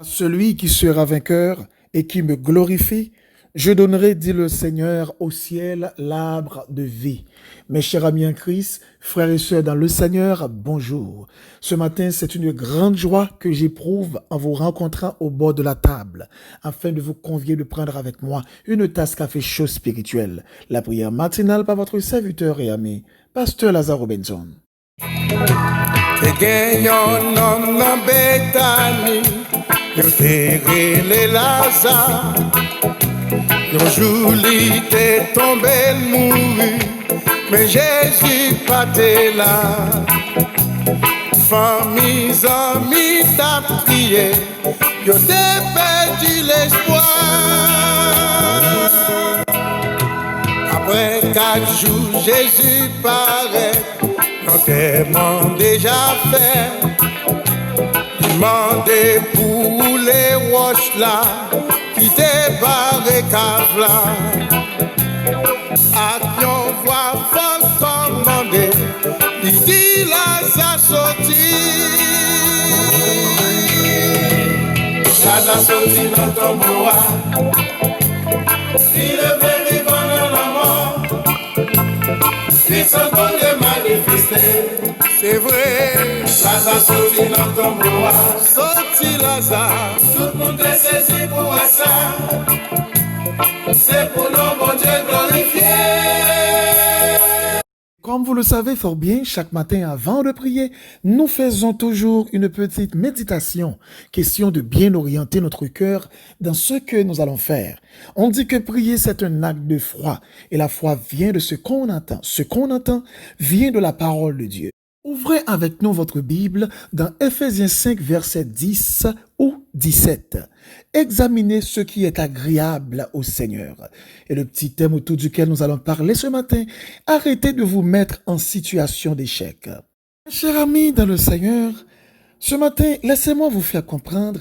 Celui qui sera vainqueur et qui me glorifie, je donnerai, dit le Seigneur, au ciel l'arbre de vie. Mes chers amis en Christ, frères et sœurs dans le Seigneur, bonjour. Ce matin, c'est une grande joie que j'éprouve en vous rencontrant au bord de la table, afin de vous convier de prendre avec moi une tasse café chaud spirituel. La prière matinale par votre serviteur et ami, Pasteur Lazare Robinson. Yo te rele Lazare, yon jour li te tombé mouru, mais Jésus pas te là. Famille, amis t'a prié, yo te perdu l'espoir. Après 4 jours, Jésus paraît, l'enterrement déjà fait. Demandez pour les roches là, qui débarrent cave là. À qui on voit vol commander, il dit là ça sorti. Ça sorti dans ton bois, il est vrai vivant dans la mort, il s'en de manifester. C'est vrai, Lazare sorti dans ton bois, sorti Lazare. Tout le monde est saisi pour ça. C'est pour nous, mon Dieu, glorifié. Comme vous le savez fort bien, chaque matin avant de prier, nous faisons toujours une petite méditation, question de bien orienter notre cœur dans ce que nous allons faire. On dit que prier, c'est un acte de foi, et la foi vient de ce qu'on entend. Ce qu'on entend vient de la parole de Dieu. Ouvrez avec nous votre Bible dans Ephésiens 5, verset 10 ou 17. Examinez ce qui est agréable au Seigneur. Et le petit thème autour duquel nous allons parler ce matin, arrêtez de vous mettre en situation d'échec. Chers amis dans le Seigneur, ce matin, laissez-moi vous faire comprendre,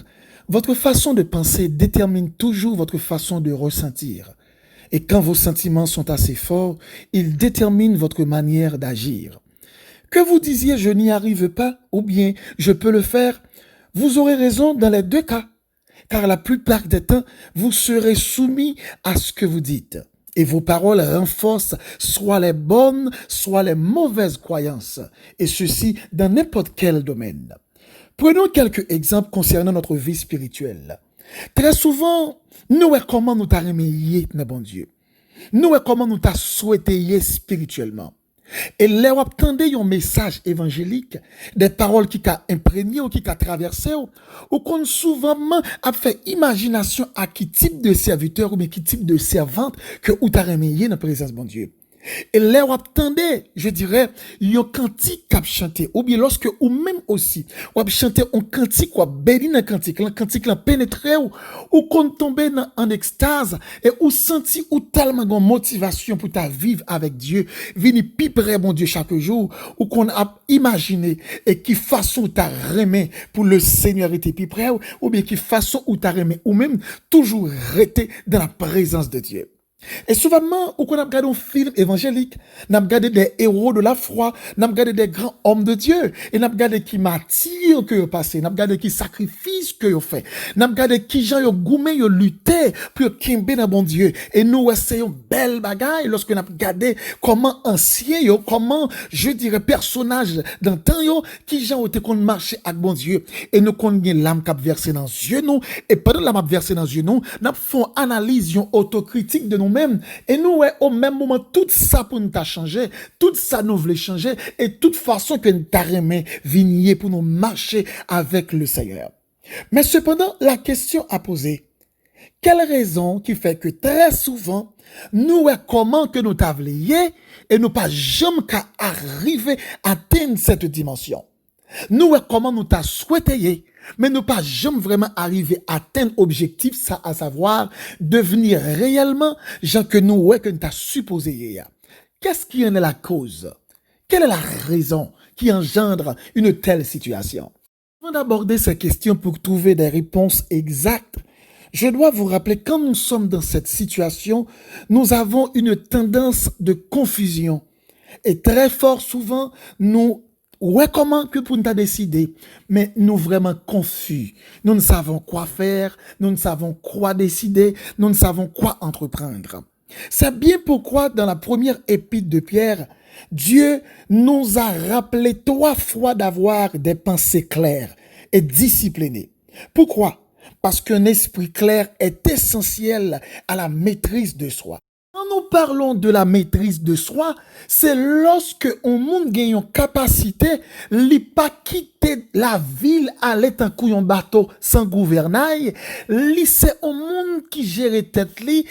votre façon de penser détermine toujours votre façon de ressentir. Et quand vos sentiments sont assez forts, ils déterminent votre manière d'agir. Que vous disiez « je n'y arrive pas » ou bien « je peux le faire », vous aurez raison dans les deux cas. Car la plupart des temps, vous serez soumis à ce que vous dites. Et vos paroles renforcent soit les bonnes, soit les mauvaises croyances. Et ceci dans n'importe quel domaine. Prenons quelques exemples concernant notre vie spirituelle. Très souvent, nous est comment nous t'a remis, bon Dieu. Nous est comment nous t'a souhaité spirituellement. Et là, vous attendez un message évangélique, des paroles qui t'a imprégné ou qui t'a traversé, ou qu'on souvent a fait imagination à qui type de serviteur ou bien qui type de servante que vous t'a remis dans la présence de mon Dieu. Et là, vous attendez, je dirais, un cantique qu'a chanté, ou bien lorsque, ou même aussi, vous chanté un cantique, ou béni un cantique l'a pénétré, ou qu'on tombe en extase, et ou senti, ou tellement de motivation pour ta vivre avec Dieu, vini pi près, mon Dieu, chaque jour, ou qu'on a imaginé, et qui façon t'as remis pour le Seigneur était pi près, ou bien qui façon ou t'as remis, ou même toujours rester dans la présence de Dieu. Et souvent, où on a regardé un film évangélique, on a regardé des héros de la foi, on a regardé des grands hommes de Dieu, et on a regardé qui martyrs que ont passé, on a regardé qui sacrifices que ont fait, on a regardé qui gens ont goumé, ont lutté pour kimber dans bon Dieu. Et nous essayons belle bagaille lorsqu'on a regardé comment anciens, comment, je dirais, personnages d'un temps, qui gens ont été qu'on marché avec bon Dieu. Et nous connaissons l'âme qui a versé dans les yeux, nous, et pendant l'âme a versé dans les yeux, nous faisons analyse, autocritique de nous même. Et nous, au même moment, tout ça pour nous t'a changé, tout ça nous voulait changer, et toute façon que nous t'a remis vigner pour nous marcher avec le Seigneur. Mais cependant, la question à poser, quelle raison qui fait que très souvent, nous, comment que nous t'a et nous pas jamais qu'à arriver à atteindre cette dimension. Nous, comment nous t'a souhaité, mais nous pas jamais vraiment arrivé à atteindre objectif, ça, à savoir devenir réellement gens que nous, que nous t'a supposé. Qu'est-ce qui en est la cause? Quelle est la raison qui engendre une telle situation? Avant d'aborder ces questions pour trouver des réponses exactes, Je dois vous rappeler, quand nous sommes dans cette situation, nous avons une tendance de confusion. Et très fort souvent, nous comment que pour nous décider, mais nous vraiment confus. Nous ne savons quoi faire, nous ne savons quoi décider, nous ne savons quoi entreprendre. C'est bien pourquoi dans la première épître de Pierre, Dieu nous a rappelé 3 fois d'avoir des pensées claires et disciplinées. Pourquoi? Parce qu'un esprit clair est essentiel à la maîtrise de soi. Quand nous parlons de la maîtrise de soi, c'est lorsque on monde gagne une capacité, li pas quitter la ville, aller en couillon bateau sans gouvernail, li c'est un monde qui gère tête li,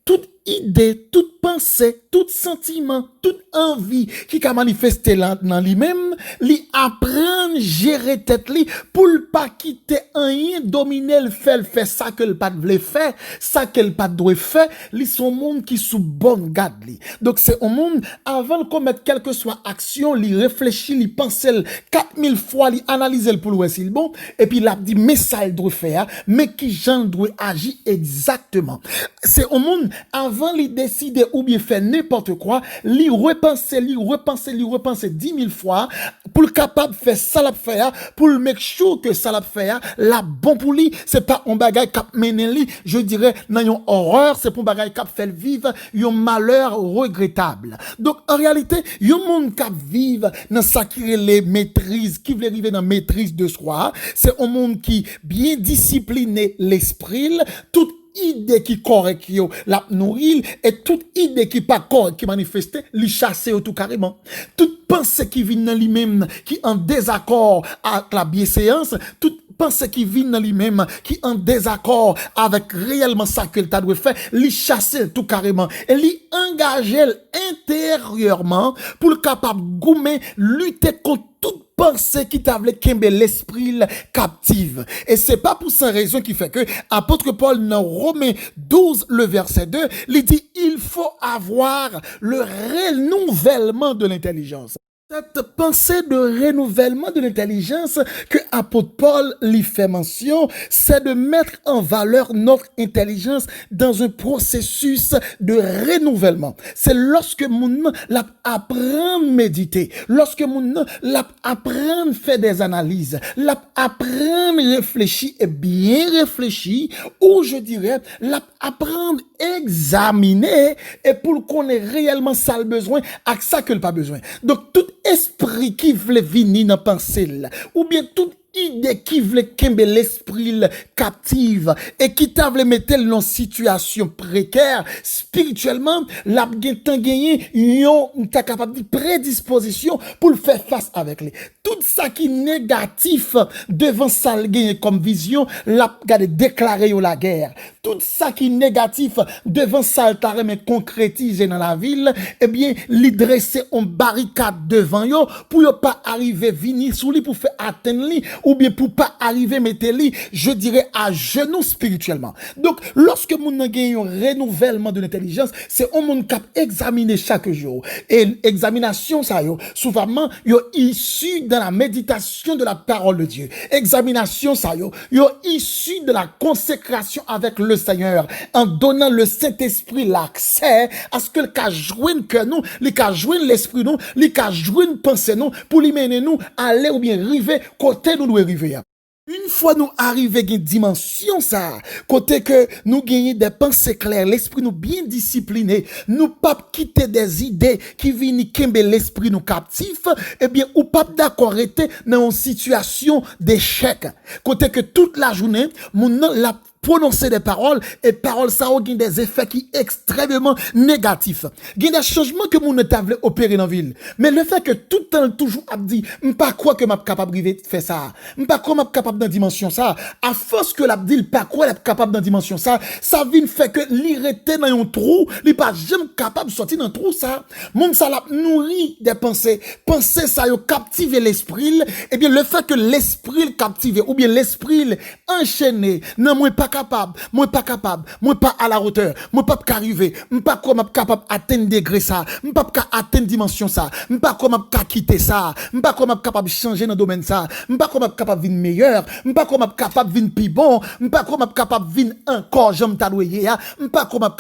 toute idée, toute pensée, tout sentiment, toute envie qui a manifesté dans lui-même, li apprendre gérer tête li pour ne pas quitter rien, dominer le fait ça que le pas voulait faire, ça que le pas doit faire, li son monde qui sous bonne garde li. Donc c'est un monde avant de commettre quelle que soit action, li réfléchit, li pense 4000 fois, li analyse pour le s'il bon et puis il dit mais ça il doit faire, mais qui j'en doit agir exactement. C'est un monde avant li décider ou bien faire n'importe quoi, li repenser 10 000 fois pour le capable de faire ça la faire, pour le make sure que ça la faire, la bon pour lui, c'est pas un bagage cap mener li, je dirais dans une horreur, c'est pour un bagage cap faire vivre un malheur regrettable. Donc en réalité, un monde cap vivre dans ça qui les maîtrise, qui veut arriver dans maîtrise de soi, c'est un monde qui bien discipliné l'esprit, toute idée qui correcte la nourrir et toute idée qui pas correcte qui manifeste lui chasser tout carrément. Toute pensée qui vient dans lui-même qui en désaccord avec la bienséance, toute pensée qui vient dans lui-même qui en désaccord avec réellement ça que tu doit faire, lui chasser tout carrément et lui engager intérieurement pour le capable gommer lutter contre toute pensée qui t'a voulu kembe l'esprit captive. Et c'est pas pour cette raison qui fait que apôtre Paul dans Romains 12 le verset 2, il dit il faut avoir le renouvellement de l'intelligence. Cette pensée de renouvellement de l'intelligence que apôtre Paul lui fait mention, c'est de mettre en valeur notre intelligence dans un processus de renouvellement. C'est lorsque mon apprend méditer, lorsque mon apprend faire des analyses, apprendre réfléchir et bien réfléchir, ou je dirais apprendre examiner et pour qu'on ait réellement ça le besoin, avec ça que le pas besoin. Donc tout esprit qui veut venir dans pensée ou bien toute idée qui veut kembe l'esprit captive et qui t'a voulu mettre dans situation précaire spirituellement, la gagné yon ta capable de prédisposition pour le faire face avec lui. Tout ça qui est négatif devant ça gagné comme vision, la déclarer la guerre. Tout ça qui est négatif devant ça mais concrétiser dans la ville, eh bien, li dresser en barricade devant yo pour yo pas arriver venir sous lui pour faire atteindre lui ou bien pour pas arriver mettre lui, je dirais à genoux spirituellement. Donc, lorsque moun nan gen un renouvellement de l'intelligence, c'est un monde cap examiner chaque jour. Et examination ça yo, souvent yo issu de la méditation de la parole de Dieu. Examination ça yo issu de la consécration avec le Seigneur en donnant le Saint-Esprit l'accès à ce que le cas joindre que nous, le cas joindre l'esprit nous, le cas joindre pensée nous pour lui mener nous aller ou bien arriver côté nous arriver. Une fois nous arrivons à une dimension ça, côté que nous gagnons des pensées claires, l'esprit nous bien discipliné, nous pas quitter des idées qui viennent kembe l'esprit nous captif, eh bien, ou pas d'accord être dans une situation d'échec. Côté que toute la journée, la prononcer des paroles et paroles ça ont des effets qui extrêmement négatifs. Il y a des changements que mon état veut opérer dans la ville. Mais le fait que tout le temps toujours a dit pas quoi que m'a capable de faire ça. Pas quoi m'a capable dans dimension ça. À force que l'a dit pas quoi est capable dans dimension ça, ça vient fait que l'irrité dans un trou, il pas jamais capable de sortir dans trou ça. Mon ça l'a nourri des pensées. Pensées ça yo captiver l'esprit et bien le fait que l'esprit captivé ou bien l'esprit enchaîné, non moi pas moi pas à la hauteur, moi pas arriver, pas comment capable atteindre degré ça, pas atteindre dimension ça, pas comment quitter ça, pas comment capable changer dans domaine ça, pas comment capable vinn meilleur, pas comment capable vinn plus bon, pas comment capable vinn encore j'aime t'adouyer, pas comment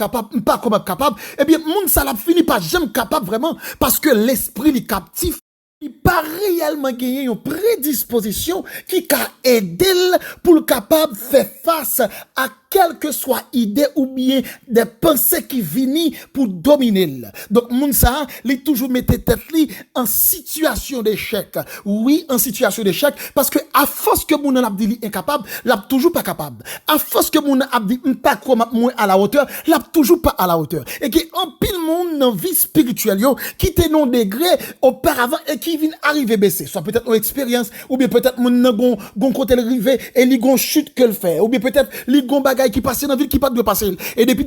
capable, eh bien moun ça l'a fini pas j'aime capable vraiment parce que l'esprit est captif. Il pas réellement gagner une prédisposition qui a aidé pour le capable faire face à quelle que soit idée ou bien des pensées qui viennent pour dominer. Donc, moun ça, li toujours mettait tête li en situation d'échec. Oui, en situation d'échec, parce que à force que moun a dit li incapable, l'a toujours pas capable. À force que moun a dit pas comme moins à la hauteur, l'a toujours pas à la hauteur. Et que en pile monde dans vie spirituelle yo, qui était non degré auparavant et qui vient arriver baisser. Soit peut-être une expérience, ou bien peut-être moun nan gon côté le rivé et li gon chute que le fait, ou bien peut-être li gon bagay qui passe dans la ville qui pas de passer. Et depuis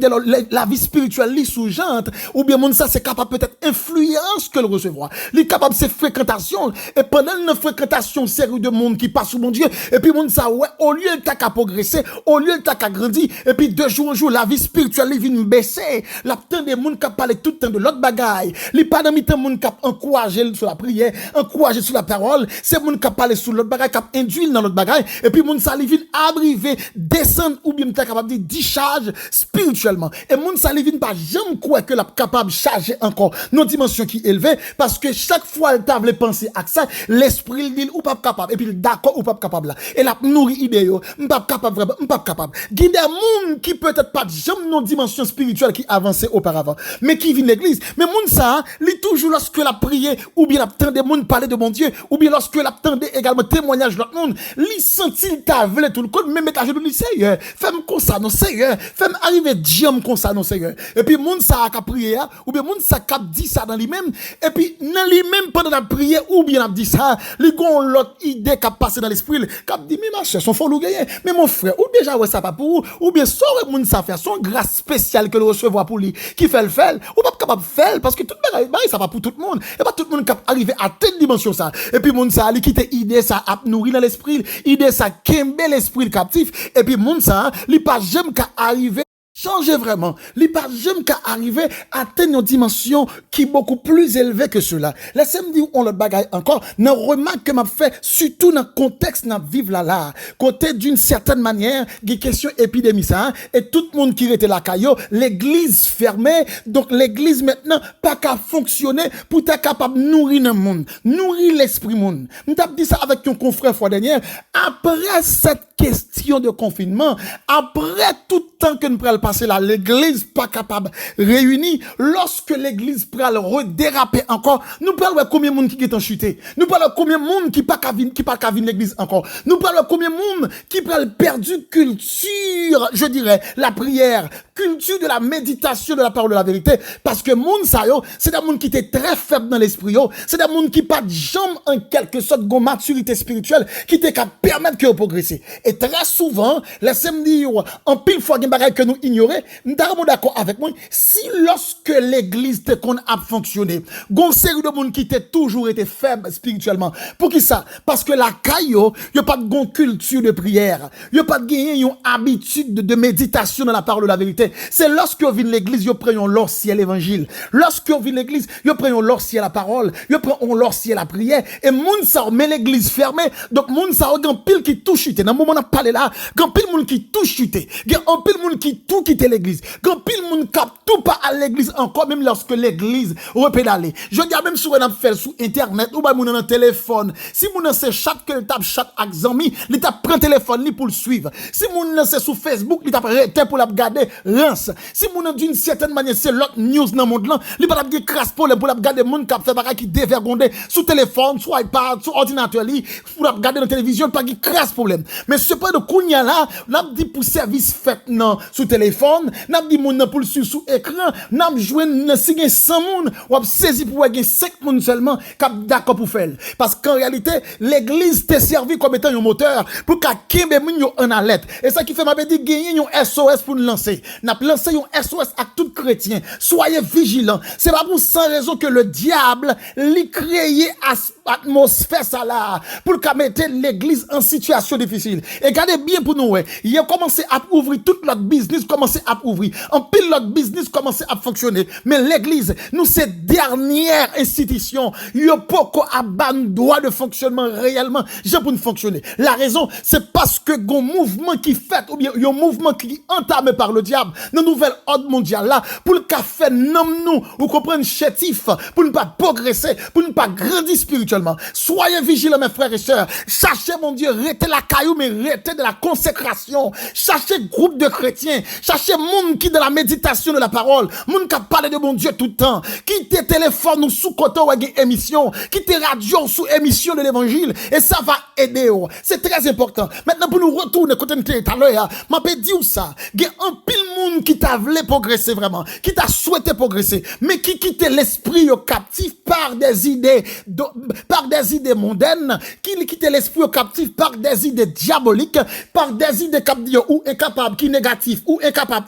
la vie spirituelle li sous-jante, ou bien moun ça c'est capable peut-être influence que le recevoir. Li capable c'est fréquentation et pendant une fréquentation série de monde qui passe sous mon Dieu et puis moun ça ouais au lieu de ta progresser, au lieu de ta grandir et puis de jour en jour la vie spirituelle li vient baisser. La temps des monde qui parler tout le temps de l'autre bagaille. Li pas dans mi-temps monde qui encourager sur la prière, encourager sur la parole, c'est moun qui parler sur l'autre bagaille qui induit dans l'autre bagaille et puis moun ça li vient arriver descendre ou bien capable de décharge spirituellement et moun ça li vient pas jamais quoi que la capable charger encore nos dimensions qui élevées parce que chaque fois elle t'a penser à ça l'esprit dit ou pas capable et puis d'accord ou pas capable là et la nourri idée yo pas capable vraiment pas capable guide des moun qui peut-être pas jamais nos dimensions spirituelles qui avançaient auparavant mais qui vient l'église mais moun ça li toujours lorsque la prière ou bien l'attendait moun parler de mon Dieu ou bien lorsque l'attendait également témoignage de l'autre monde li sentit ta vle tout le code même étage de Seigneur fais-moi comme ça non Seigneur fais-moi arriver diam comme ça non Seigneur et puis moun ça a prier ou bien moun ça cap dit ça dans lui-même et puis dans lui-même pendant la prière ou bien a dit ça li gon l'autre idée qui passe dans l'esprit cap dit mais ma chère son fond gagner mais mon frère ou déjà ouais ça pas pour ou bien ça moun ça faire son grâce spéciale que le recevoir pour lui qui fait le faire ou pas capable faire parce que tout bagaille ça va pour tout le monde et pas tout le monde cap arriver à telle dimension ça et puis moun ça li quitter idée ça a nourri dans l'esprit idée ça kembe l'esprit captif et puis moun ça li pas jamais qu'à arriver changer vraiment. Il pas jamais qu'à arriver à atteindre une dimension qui est beaucoup plus élevée que cela. Laissez-moi dire on le bagaille encore. N'a remarque que m'a fait surtout dans le contexte n'a vivre là. Côté d'une certaine manière, des questions épidémie ça et tout le monde qui était là caillou, l'église fermée. Donc l'église maintenant pas qu'à fonctionner pour être capable de nourrir le monde, nourrir l'esprit monde. Nous t'a dit ça avec un confrère fois dernière après cette question de confinement, après tout le temps que nous prenons passer là, l'église pas capable réunie, lorsque l'église prend le redéraper encore, nous parlons de combien de monde qui est en chuté, nous parlons de combien de monde qui pas qu'à venir l'église encore, nous parlons de combien de monde qui prend perdu culture, je dirais, la prière, culture de la méditation de la parole de la vérité, parce que monde ça yo, c'est des monde qui était très faible dans l'esprit yo, c'est des monde qui pas de jambes en quelque sorte de maturité spirituelle, qui était capable de permettre que vous progressez. Et très souvent, laissez-moi dire, en pile fois, il y a que nous ignorons, nous sommes d'accord avec moi, si lorsque l'église te qu'on a fonctionné, gon série de monde qui était toujours été faible spirituellement. Pour qui ça? Parce que la caillou, y a pas de gon culture de prière, y a pas de gagner une habitude de méditation dans la parole de la vérité. C'est lorsque vous venez l'église, vous prenez leur ciel l'évangile. Lorsque vous venez l'église, vous prenez leur ciel la parole, vous prenez leur ciel la prière. Et moun ça met l'église fermée. Donc moun ça a pile qui touche chuté. Dans le moment où on a parlé là, grand pile moun qui touche chuté. Grand pile moun qui tout quitte l'église. Grand pile moun cap tout pas à l'église encore même lorsque l'église repédale. Je dis même si on a fait sur internet ou bien moun dans téléphone. Si moun c'est chat que tape chat avec zami, il t'a prend téléphone li pour le suivre. Si moun c'est sur Facebook, il t'a arrêté pour la regarder lance. Si moun d'une certaine manière c'est l'autre news dans monde là, il pas de crasse pour la regarder moun cap fait bagarre qui dévergondé sur téléphone, sur iPad, sur ordinateur li, pour la regarder dans télévision pas qui crasse problème. Mais ce pas de kounya là, n'a dit pour service fait non sur téléphone, n'a dit moun pour le sur écran, n'a joindre signer 100 moun ou saisi pour gagner 5 moun seulement cap d'accord pour faire. Parce qu'en réalité, l'église t'est servi comme étant un moteur pour qu'a kembe moun yo en alerte. Et ça qui fait m'a dit gagner un SOS pour nous lancer. n'a lancé un SOS à tout chrétien. Soyez vigilants. C'est pas pour sans raison que le diable lui créé atmosphère ça là pour mettre l'église en situation difficile. Et regardez bien pour nous, il a commencé à ouvrir tout notre business, commencé à ouvrir. En pile notre business commencé à fonctionner. Mais l'église, nous cette dernière institution, il y a pas à droit de fonctionnement réellement, j'ai pour nous fonctionner. La raison, c'est parce que un mouvement qui fait, ou bien un mouvement qui est entamé par le diable, dans nouvel ordre mondial là, pour le café nous, ou comprendre chétif, pour ne pas progresser, pour ne pas grandir spirituellement. Soyez vigilants, mes frères et sœurs. Cherchez, mon Dieu, restez la caillou, mais restez de la consécration. Cherchez groupe de chrétiens. Cherchez monde qui de la méditation de la parole. Monde qui a parlé de mon Dieu tout le temps. Qui te téléphone ou sous côté ou émission. Qui te radio sous émission de l'évangile. Et ça va aider. C'est très important. Maintenant, pour nous retourner, côté de tout à l'heure, m'a pas dit ça. Il y a un pile monde qui t'a voulu progresser vraiment. Qui t'a souhaité progresser. Mais qui quitte l'esprit captif par des idées mondaines, qui quitte l'esprit captif par des idées diaboliques, par des idées qui ou incapables, qui négatifs, ou incapables,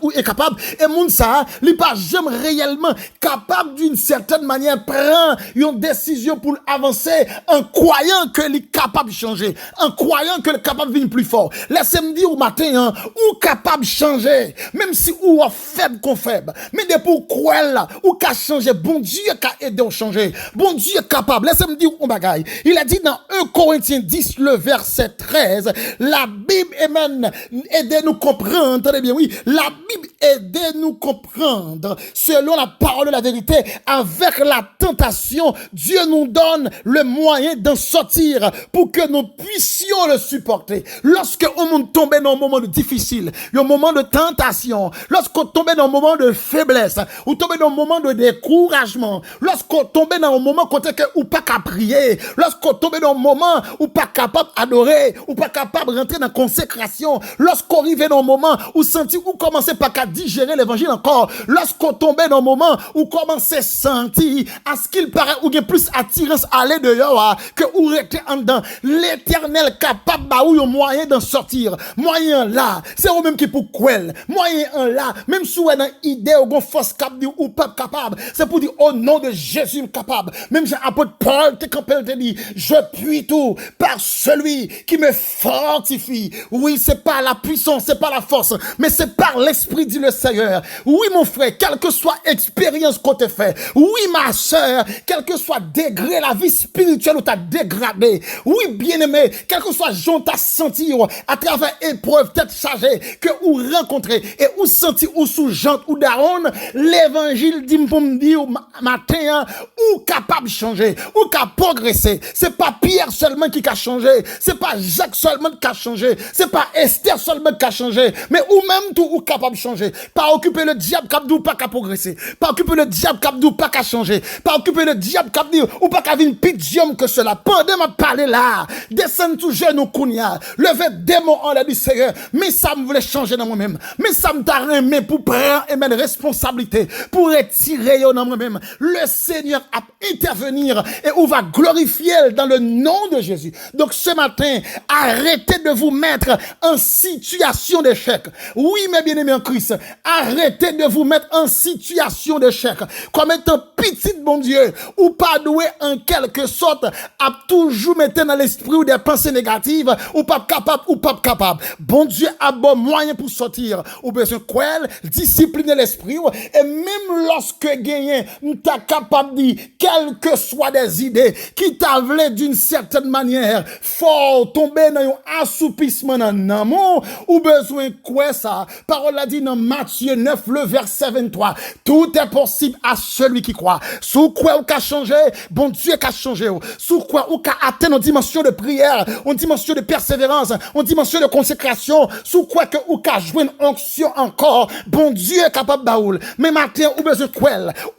et moun ça, li pas jamais réellement capable d'une certaine manière prendre une décision pour avancer en croyant que li capable de changer, en croyant que le capable de venir plus fort. Laissez-moi dire au matin, ou capable de changer, même si ou faible qu'on faible, mais de pour croire là, ou qu'a changer, bon Dieu qu'a aidé à changer, bon Dieu est capable. Laissez-moi dire un bagaille. Il a dit dans 1 Corinthiens 10, le verset 13, la Bible, amen, aidez-nous comprendre, entendez bien, oui, la Bible aidez-nous comprendre, selon la parole de la vérité, avec la tentation, Dieu nous donne le moyen d'en sortir pour que nous puissions le supporter. Lorsque on tombe dans un moment difficile, un moment de tentation, lorsqu'on tombe dans un moment de faiblesse, ou tombe dans un moment de découragement, lorsqu'on tombe dans un moment côté que ou pas qu'à prier, lorsqu'on tombe dans un moment où pas capable d'adorer, ou pas capable de rentrer dans la consécration, lorsqu'on arrive dans un moment où sentir ou commencer pas qu'à digérer l'évangile encore, lorsqu'on tombe dans un moment où commencer à sentir à ce qu'il paraît ou bien plus attirance à aller dehors que ou rester en dedans, l'Éternel capable ou un moyen d'en sortir, moyen là, c'est au même qui pour quel, moyen là, même si on a une idée ou une force capable ou pas capable, c'est pour dire au nom de Jésus capable, même si apôtre Paul te dit, je puis tout par celui qui me fortifie. Oui, c'est pas la puissance, c'est pas la force, mais c'est par l'esprit, dit le Seigneur. Oui, mon frère, quelle que soit expérience qu'on te fait, oui, ma soeur, quel que soit degré la vie spirituelle où t'as dégradé, oui, bien-aimé, quel que soit gens t'as senti à travers épreuve, tête chargée, que ou rencontrer, et ou senti ou sous jante ou daron, l'évangile dit pour me dire matin, ou capable de changer, ou capable de progresser. C'est pas Pierre seulement qui a changé, c'est pas Jacques seulement qui a changé, c'est pas Esther seulement qui a changé, mais ou même tout ou capable de changer. Pas occuper le diable capdou pas qu'à progresser, pas occuper le diable capdou pas qu'à changer, pas occuper le diable capdou ou pas qu'à venir pitié que cela. Pendant ma parler là, descendre tout jeune ou kounia, lever démon en la du Seigneur, mais ça me voulait changer dans moi-même, mais ça me t'a remis pour prendre et mes responsabilités, pour retirer dans moi-même. Le Seigneur a intervenir et on va glorifier dans le nom de Jésus. Donc ce matin, arrêtez de vous mettre en situation d'échec. Oui, mes bien-aimés en Christ, arrêtez de vous mettre en situation d'échec. Comme étant petit, bon Dieu, ou pas doué en quelque sorte, à toujours mettre dans l'esprit ou des pensées négatives, ou pas capable, ou pas capable. Bon Dieu a bon moyen pour sortir. Ou besoin quoi, discipliner l'esprit, et même lorsque gagné, nous t'as capable de dire, quelles que soient des idées, qui t'avlaient d'une certaine manière, fort tomber dans un assoupissement dans l'amour, ou besoin quoi ça? Parole a dit dans Matthieu 9, le verset 23. Tout est possible à celui qui croit. Sous quoi ou qu'a changé? Bon Dieu qu'a changé. Sous quoi ou qu'a atteint une dimension de prière, une dimension de persévérance, une dimension de consécration. Sous quoi que ou qu'a joué une onction encore. Bon Dieu est capable d'aoul. Mais matin ou besoin quoi?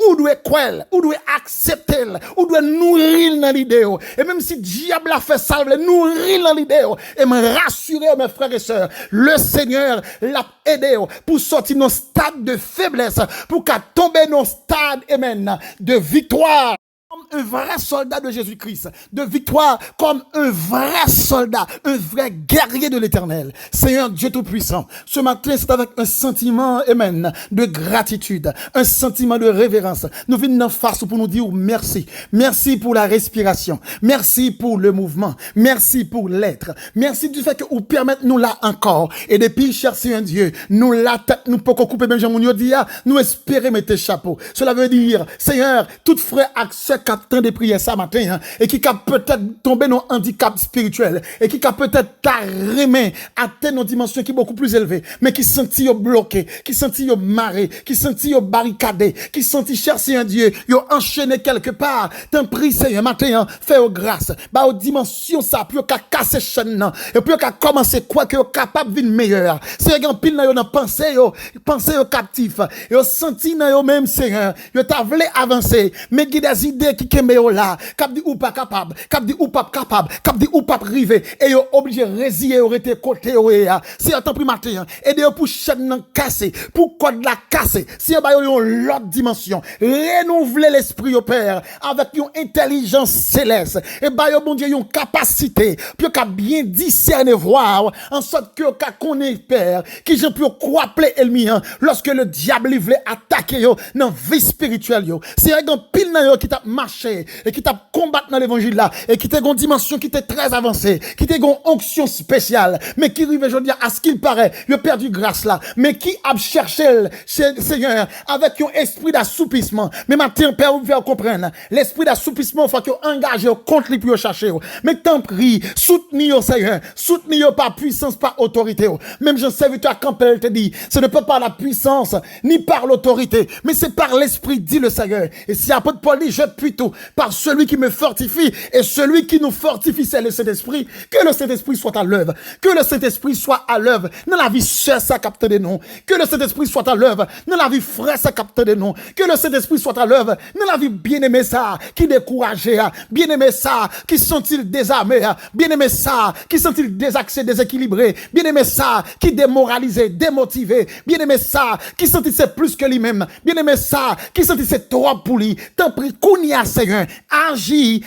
Ou doit accepter, ou doit nourrir dans l'idée. Et même si diable a fait ça, nourrir dans l'idée. Et me rassurer, mes frères et sœurs, le Seigneur l'a aidé pour sortir nos stades de faiblesse, pour qu'à tomber nos stades, amen, de victoire. comme un vrai soldat de Jésus-Christ, de victoire comme un vrai soldat, un vrai guerrier de l'Éternel. Seigneur Dieu Tout-Puissant, ce matin, c'est avec un sentiment, amen, de gratitude, un sentiment de révérence. Nous venons en face pour nous dire merci. Merci pour la respiration. Merci pour le mouvement. Merci pour l'être. Merci du fait que vous permettez nous là encore. Et depuis, cher Seigneur Dieu, nous la tête, nous pouvons couper Benjamin Yodia, nous espérer mettre chapeau. Cela veut dire, Seigneur, tout frère accès captant des prières ça matin, hein, et qui a peut-être tombé dans un handicap spirituel, et qui a peut-être tarrémé, atteint une dimension qui est beaucoup plus élevée, mais qui sentit bloqué, qui sentit marré, qui sentit barricadé, qui sentit chercher un Dieu, yo enchaîné quelque part. T'en prie, Seigneur, matin, fais aux grâce, bah aux dimensions ça, puis qu'à casser chaîne, et puis qu'à commencer quoi que capable de meilleur. Seigneur, pile dans yo pensée yo captif, yo senti dans yo même, Seigneur, yo t'a voulu avancer, mais qui des idées qui kembe yo là, cap dit ou pas capable, cap dit ou pas capable, cap dit ou pas privé, et yo obligé résilier ou rester côté yo ya. Si attend pris matin, aider pour chaîne nan casser, pour code la casser. Si ba yo l'autre dimension, renouveler l'esprit au Père avec une intelligence céleste et ba yo bon Dieu une capacité pour qu'a bien discerner voir en sorte que qu'a connaît Père qui j'en peux croire plaît ennemi lorsque le diable voulait attaquer yo dans vie spirituelle yo. C'est un pile nan yo qui t'a marché et qui t'a combattu dans l'évangile là et qui t'a une dimension qui était très avancée, qui t'a une onction spéciale, mais qui arrive aujourd'hui à ce qu'il paraît, il a perdu grâce là, mais qui a cherché Seigneur avec un esprit d'assoupissement. Mais maintenant Père vous faire comprendre, l'esprit d'assoupissement faut que engagé contre lui pour chercher. Mais tant prie, soutenir Seigneur, soutenir par puissance, par autorité. Même Jean serviteur Campbell te dit, ce ne peut pas la puissance ni par l'autorité, mais c'est par l'esprit, dit le Seigneur. Et si apôtre Paul dit, je puis tout par celui qui me fortifie, et celui qui nous fortifie, c'est le Saint-Esprit. Que le Saint-Esprit soit à l'œuvre, que le Saint-Esprit soit à l'œuvre dans la vie sœur, ça capte des noms, que le Saint-Esprit soit à l'œuvre dans la vie frère, ça capte des noms, que le Saint-Esprit soit à l'œuvre dans la vie bien-aimé ça, qui découragé, bien-aimé ça, qui sont-ils désarmés, bien-aimé ça, qui sont-ils désaxés, déséquilibrés, bien-aimé ça, qui démoralisé, démotivé, bien-aimé ça, qui sont-ils c'est plus que lui-même, bien-aimé ça, qui sont-ils c'est trop pour lui, tant pis, Kounia Seigneur, agis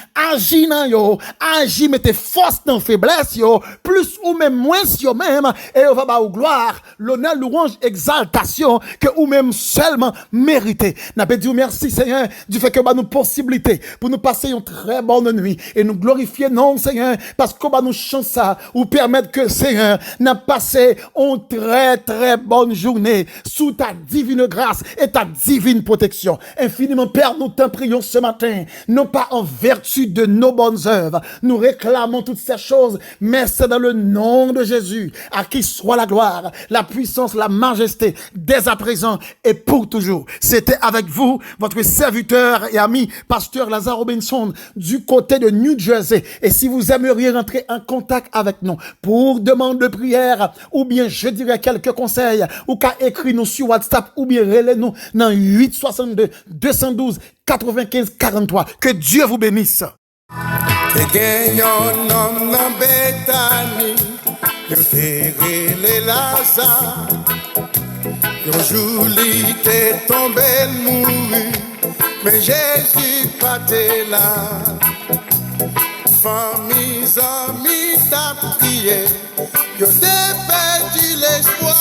dans yo, agis, mettez force dans faiblesse yo, plus ou même moins yo même, et on va ba ou gloire, l'honneur, louange, exaltation, que ou même seulement mérité. N'a pas dit merci Seigneur, du fait que bah nous possibilité pour nous passer une très bonne nuit, et nous glorifier non Seigneur, parce que bah nous chance ça, ou permettre que Seigneur n'a passé une très très bonne journée, sous ta divine grâce, et ta divine protection. Infiniment Père, nous t'en prions ce matin, non pas en vertu de nos bonnes œuvres, nous réclamons toutes ces choses, mais c'est dans le nom de Jésus, à qui soit la gloire, la puissance, la majesté, dès à présent et pour toujours. C'était avec vous, votre serviteur et ami, pasteur Lazare Robinson, du côté de New Jersey. Et si vous aimeriez rentrer en contact avec nous pour demande de prière, ou bien je dirais quelques conseils, ou qu'à écrire nous sur WhatsApp, ou bien relais nous dans 862 212 95 43. Que Dieu vous bénisse. Te genyon nom nan Betani, yo te rele Lazare. Yon jour li te tombé mouru, mais Jésus pas te là. Famille, amis t'a prié, yo te perdu l'espoir.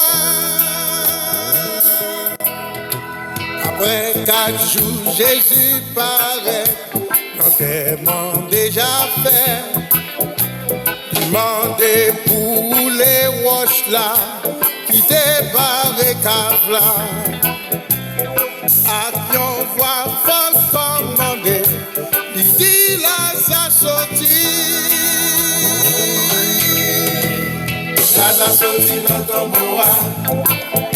Après 4 jours, Jésus paraît, l'enterrement déjà fait. Demandez pour les roches là, qui débarrent cave là. Avion voix folle commandé, il dit là ça sorti. Là ça sorti dans ton bois.